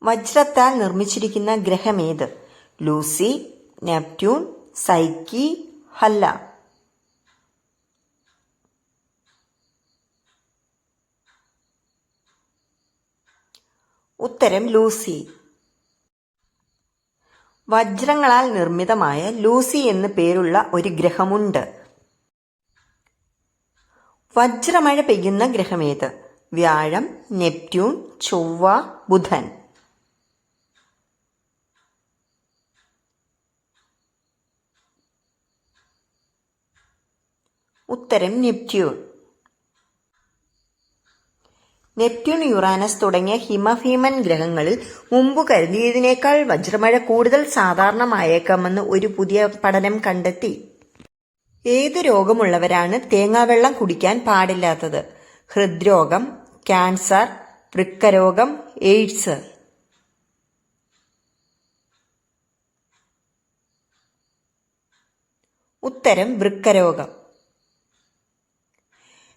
വജ്രത്താൽ നിർമ്മിച്ചിരിക്കുന്ന ഗ്രഹമേത്? Lucy, Neptune, Psyche, ഹല്ല. ഉത്തരം ലൂസി. വജ്രങ്ങളാൽ നിർമ്മിതമായ ലൂസി എന്ന് പേരുള്ള ഒരു ഗ്രഹമുണ്ട്. വജ്രമഴ പെയ്യുന്ന ഗ്രഹമേത്? വ്യാഴം, നെപ്റ്റ്യൂൺ, ചൊവ്വ, ബുധൻ. ഉത്തരം നെപ്റ്റ്യൂൺ. നെപ്റ്റ്യൂൺ, യുറാനസ് തുടങ്ങിയ ഹിമഭീമൻ ഗ്രഹങ്ങളിൽ മുമ്പ് കരുതിയതിനേക്കാൾ വജ്രമഴ കൂടുതൽ സാധാരണമായേക്കാമെന്ന് ഒരു പുതിയ പഠനം കണ്ടെത്തി. ഏത് രോഗമുള്ളവരാണ് തേങ്ങാവെള്ളം കുടിക്കാൻ പാടില്ലാത്തത്? ഹൃദ്രോഗം, ക്യാൻസർ, വൃക്കരോഗം, എയ്ഡ്സ്. ഉത്തരം വൃക്കരോഗം.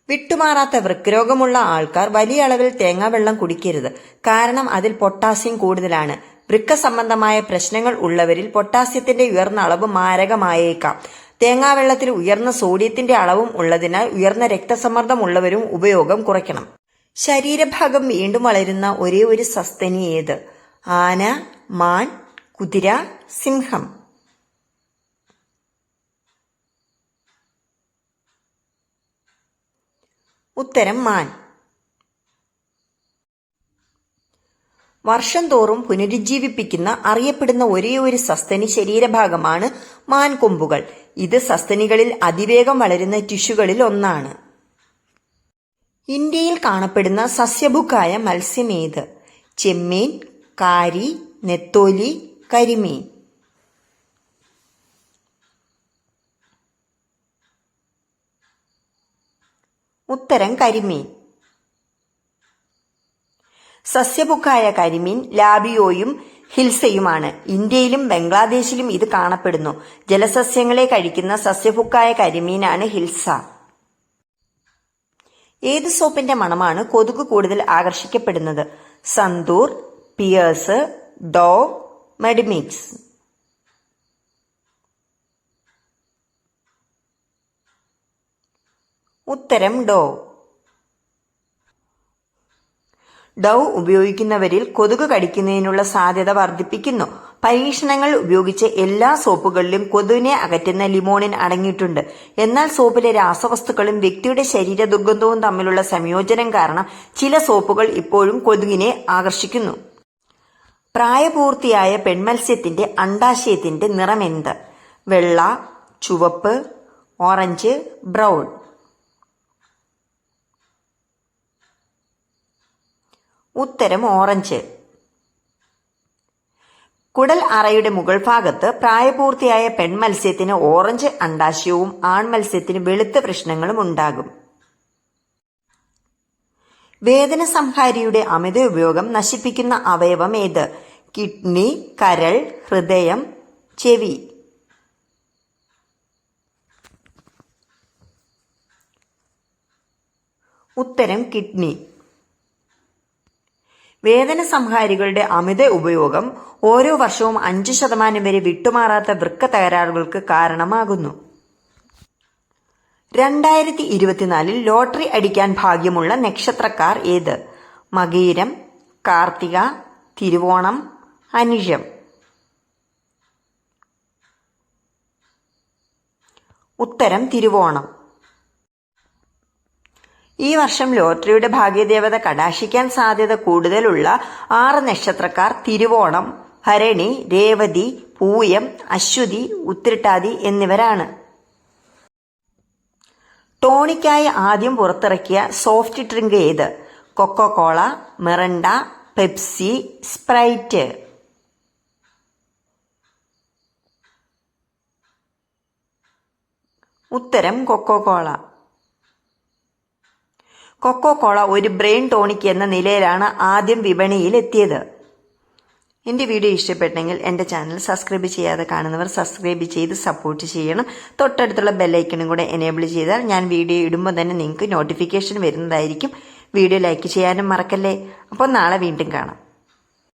വിട്ടുമാറാത്ത വൃക്കരോഗമുള്ള ആൾക്കാർ വലിയ അളവിൽ തേങ്ങാവെള്ളം കുടിക്കരുത്. കാരണം അതിൽ പൊട്ടാസ്യം കൂടുതലാണ്. വൃക്ക സംബന്ധമായ പ്രശ്നങ്ങൾ ഉള്ളവരിൽ പൊട്ടാസ്യത്തിന്റെ ഉയർന്ന അളവ് മാരകമായേക്കാം. തേങ്ങാവെള്ളത്തിൽ ഉയർന്ന സോഡിയത്തിന്റെ അളവും ഉള്ളതിനാൽ ഉയർന്ന രക്തസമ്മർദ്ദം ഉള്ളവരും ഉപയോഗം കുറയ്ക്കണം. ശരീരഭാഗം വീണ്ടും വളരുന്ന ഒരേ ഒരു സസ്തനി ഏത്? ആന, മാൻ, കുതിര, സിംഹം. ഉത്തരം മാൻ. വർഷം തോറും പുനരുജ്ജീവിപ്പിക്കുന്ന അറിയപ്പെടുന്ന ഒരേയൊരു സസ്തനി ശരീരഭാഗമാണ് മാൻകൊമ്പുകൾ. ഇത് സസ്തനികളിൽ അതിവേഗം വളരുന്ന ടിഷ്യൂകളിൽ ഒന്നാണ്. ഇന്ത്യയിൽ കാണപ്പെടുന്ന സസ്യഭുക്കായ മത്സ്യമേത്? ചെമ്മീൻ, കാരി, നെത്തോലി, കരിമീൻ. ഉത്തരം കരിമീൻ. സസ്യഭുക്കായ കരിമീൻ ലാബിയോയും ഹിൽസയുമാണ്. ഇന്ത്യയിലും ബംഗ്ലാദേശിലും ഇത് കാണപ്പെടുന്നു. ജലസസ്യങ്ങളെ കഴിക്കുന്ന സസ്യഭുക്കായ കരിമീനാണ് ഹിൽസ. ഏത് സോപ്പിന്റെ മണമാണ് കൊതുക് കൂടുതൽ ആകർഷിക്കപ്പെടുന്നത്? Santoor, Pears, Dove, Medimix. ഉത്തരം ഡോവ്. ഡവ് ഉപയോഗിക്കുന്നവരിൽ കൊതുക് കടിക്കുന്നതിനുള്ള സാധ്യത വർദ്ധിപ്പിക്കുന്നു. പരീക്ഷണങ്ങൾ ഉപയോഗിച്ച് എല്ലാ സോപ്പുകളിലും കൊതുകിനെ അകറ്റുന്ന ലിമോണിൻ അടങ്ങിയിട്ടുണ്ട്. എന്നാൽ സോപ്പിലെ രാസവസ്തുക്കളും വ്യക്തിയുടെ ശരീര ദുർഗന്ധവും തമ്മിലുള്ള സംയോജനം കാരണം ചില സോപ്പുകൾ ഇപ്പോഴും കൊതുകിനെ ആകർഷിക്കുന്നു. പ്രായപൂർത്തിയായ പെൺമത്സ്യത്തിന്റെ അണ്ഡാശയത്തിന്റെ നിറമെന്ത്? വെള്ള, ചുവപ്പ്, ഓറഞ്ച്, ബ്രൗൺ. ഉത്തരം ഓറഞ്ച്. കുടൽ അറയുടെ മുകൾ ഭാഗത്ത് പ്രായപൂർത്തിയായ പെൺമത്സ്യത്തിന് ഓറഞ്ച് അണ്ഡാശയവും ആൺമത്സ്യത്തിന് വെളുത്ത വൃഷ്ണങ്ങളും ഉണ്ടാകും. വേദന സംഹാരിയുടെ അമിത ഉപയോഗം നശിപ്പിക്കുന്ന അവയവം ഏത്? കിഡ്നി, കരൾ, ഹൃദയം, ചെവി. ഉത്തരം കിഡ്നി. വേദന സംഹാരികളുടെ അമിത ഉപയോഗം ഓരോ വർഷവും 5% വരെ വിട്ടുമാറാത്ത വൃക്ക തകരാറുകൾക്ക് കാരണമാകുന്നു. 2024 ലോട്ടറി അടിക്കാൻ ഭാഗ്യമുള്ള നക്ഷത്രക്കാർ ഏത്? മകീരം, കാർത്തിക, തിരുവോണം, അനിഴം. ഉത്തരം തിരുവോണം. ഈ വർഷം ലോട്ടറിയുടെ ഭാഗ്യദേവത കടാക്ഷിക്കാൻ സാധ്യത കൂടുതലുള്ള 6 നക്ഷത്രക്കാർ തിരുവോണം, ഭരണി, രേവതി, പൂയം, അശ്വതി, ഉത്രട്ടാതി എന്നിവരാണ്. ടോണിക്കായി ആദ്യം പുറത്തിറക്കിയ സോഫ്റ്റ് ഡ്രിങ്ക് ഏത്? Coca Cola, Mirinda, Pepsi, sprite. ഉത്തരം കൊക്കോകോള. കൊക്കോകോള ഒരു ബ്രെയിൻ ടോണിക് എന്ന നിലയിലാണ് ആദ്യം വിപണിയിൽ എത്തിയത്. എൻ്റെ വീഡിയോ ഇഷ്ടപ്പെട്ടെങ്കിൽ എൻ്റെ ചാനൽ സബ്സ്ക്രൈബ് ചെയ്യാതെ കാണുന്നവർ സബ്സ്ക്രൈബ് ചെയ്ത് സപ്പോർട്ട് ചെയ്യണം. തൊട്ടടുത്തുള്ള ബെല്ലൈക്കണും കൂടെ എനേബിൾ ചെയ്താൽ ഞാൻ വീഡിയോ ഇടുമ്പോൾ തന്നെ നിങ്ങൾക്ക് നോട്ടിഫിക്കേഷൻ വരുന്നതായിരിക്കും. വീഡിയോ ലൈക്ക് ചെയ്യാനും മറക്കല്ലേ. അപ്പോൾ നാളെ വീണ്ടും കാണാം.